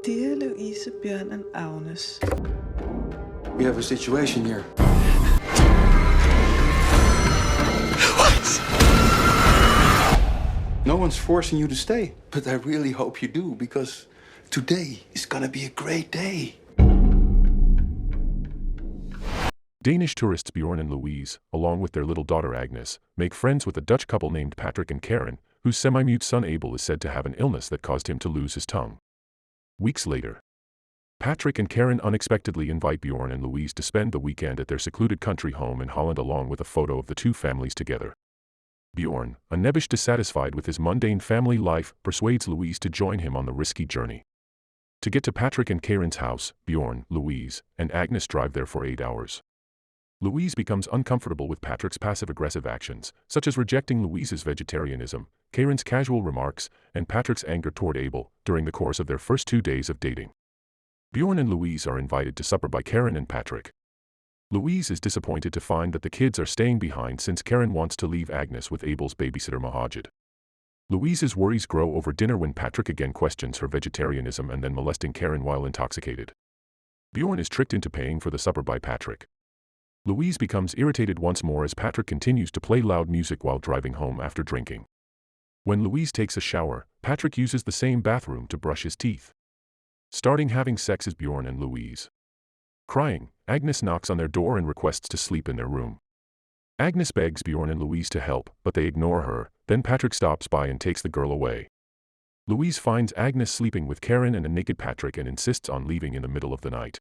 Dear Louise, Björn and Agnes. We have a situation here. No one's forcing you to stay, but I really hope you do, because today is gonna be a great day. Danish tourists Bjorn and Louise, along with their little daughter Agnes, make friends with a Dutch couple named Patrick and Karen, whose semi-mute son Abel is said to have an illness that caused him to lose his tongue. Weeks later, Patrick and Karen unexpectedly invite Bjorn and Louise to spend the weekend at their secluded country home in Holland along with a photo of the two families together. Bjorn, a nebbish dissatisfied with his mundane family life, persuades Louise to join him on the risky journey. To get to Patrick and Karen's house, Bjorn, Louise, and Agnes drive there for 8 hours. Louise becomes uncomfortable with Patrick's passive-aggressive actions, such as rejecting Louise's vegetarianism, Karen's casual remarks, and Patrick's anger toward Abel, during the course of their first 2 days of dating. Bjorn and Louise are invited to supper by Karen and Patrick. Louise is disappointed to find that the kids are staying behind since Karen wants to leave Agnes with Abel's babysitter Mahajid. Louise's worries grow over dinner when Patrick again questions her vegetarianism and then molesting Karen while intoxicated. Bjorn is tricked into paying for the supper by Patrick. Louise becomes irritated once more as Patrick continues to play loud music while driving home after drinking. When Louise takes a shower, Patrick uses the same bathroom to brush his teeth. Starting having sex is Bjorn and Louise. Crying, Agnes knocks on their door and requests to sleep in their room. Agnes begs Bjorn and Louise to help, but they ignore her. Then Patrick stops by and takes the girl away. Louise finds Agnes sleeping with Karen and a naked Patrick and insists on leaving in the middle of the night.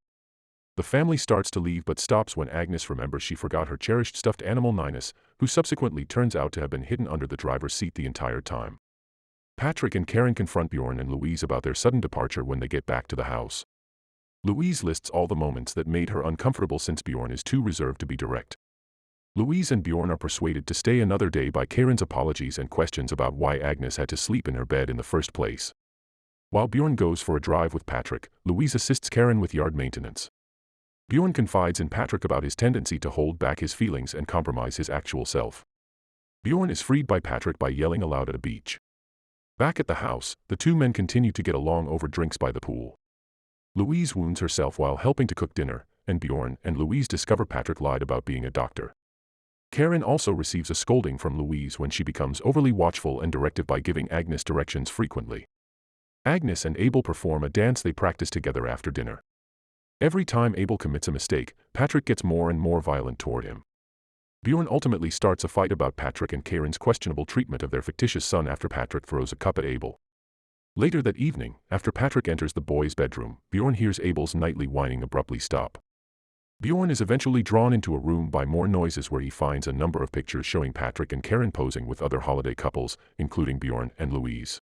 The family starts to leave but stops when Agnes remembers she forgot her cherished stuffed animal Ninus, who subsequently turns out to have been hidden under the driver's seat the entire time. Patrick and Karen confront Bjorn and Louise about their sudden departure when they get back to the house. Louise lists all the moments that made her uncomfortable since Bjorn is too reserved to be direct. Louise and Bjorn are persuaded to stay another day by Karen's apologies and questions about why Agnes had to sleep in her bed in the first place. While Bjorn goes for a drive with Patrick, Louise assists Karen with yard maintenance. Bjorn confides in Patrick about his tendency to hold back his feelings and compromise his actual self. Bjorn is freed by Patrick by yelling aloud at a beach. Back at the house, the two men continue to get along over drinks by the pool. Louise wounds herself while helping to cook dinner, and Bjorn and Louise discover Patrick lied about being a doctor. Karen also receives a scolding from Louise when she becomes overly watchful and directive by giving Agnes directions frequently. Agnes and Abel perform a dance they practice together after dinner. Every time Abel commits a mistake, Patrick gets more and more violent toward him. Bjorn ultimately starts a fight about Patrick and Karen's questionable treatment of their fictitious son after Patrick throws a cup at Abel. Later that evening, after Patrick enters the boys' bedroom, Bjorn hears Abel's nightly whining abruptly stop. Bjorn is eventually drawn into a room by more noises where he finds a number of pictures showing Patrick and Karen posing with other holiday couples, including Bjorn and Louise.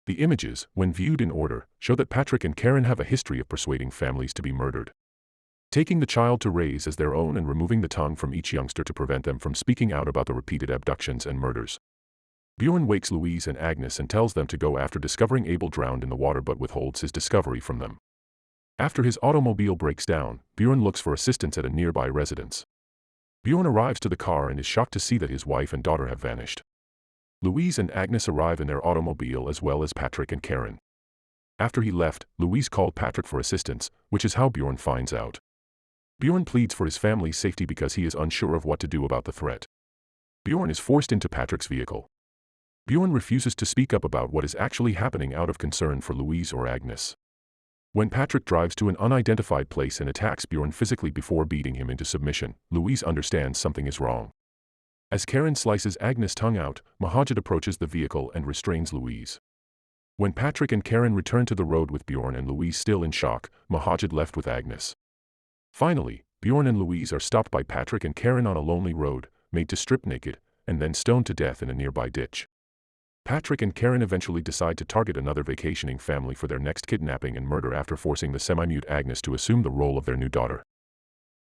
The images, when viewed in order, show that Patrick and Karen have a history of persuading families to be murdered. Taking the child to raise as their own and removing the tongue from each youngster to prevent them from speaking out about the repeated abductions and murders. Bjorn wakes Louise and Agnes and tells them to go after discovering Abel drowned in the water but withholds his discovery from them. After his automobile breaks down, Bjorn looks for assistance at a nearby residence. Bjorn arrives to the car and is shocked to see that his wife and daughter have vanished. Louise and Agnes arrive in their automobile as well as Patrick and Karen. After he left, Louise called Patrick for assistance, which is how Bjorn finds out. Bjorn pleads for his family's safety because he is unsure of what to do about the threat. Bjorn is forced into Patrick's vehicle. Bjorn refuses to speak up about what is actually happening out of concern for Louise or Agnes. When Patrick drives to an unidentified place and attacks Bjorn physically before beating him into submission, Louise understands something is wrong. As Karen slices Agnes' tongue out, Mahajid approaches the vehicle and restrains Louise. When Patrick and Karen return to the road with Bjorn and Louise still in shock, Mahajid left with Agnes. Finally, Bjorn and Louise are stopped by Patrick and Karen on a lonely road, made to strip naked, and then stoned to death in a nearby ditch. Patrick and Karen eventually decide to target another vacationing family for their next kidnapping and murder after forcing the semi-mute Agnes to assume the role of their new daughter.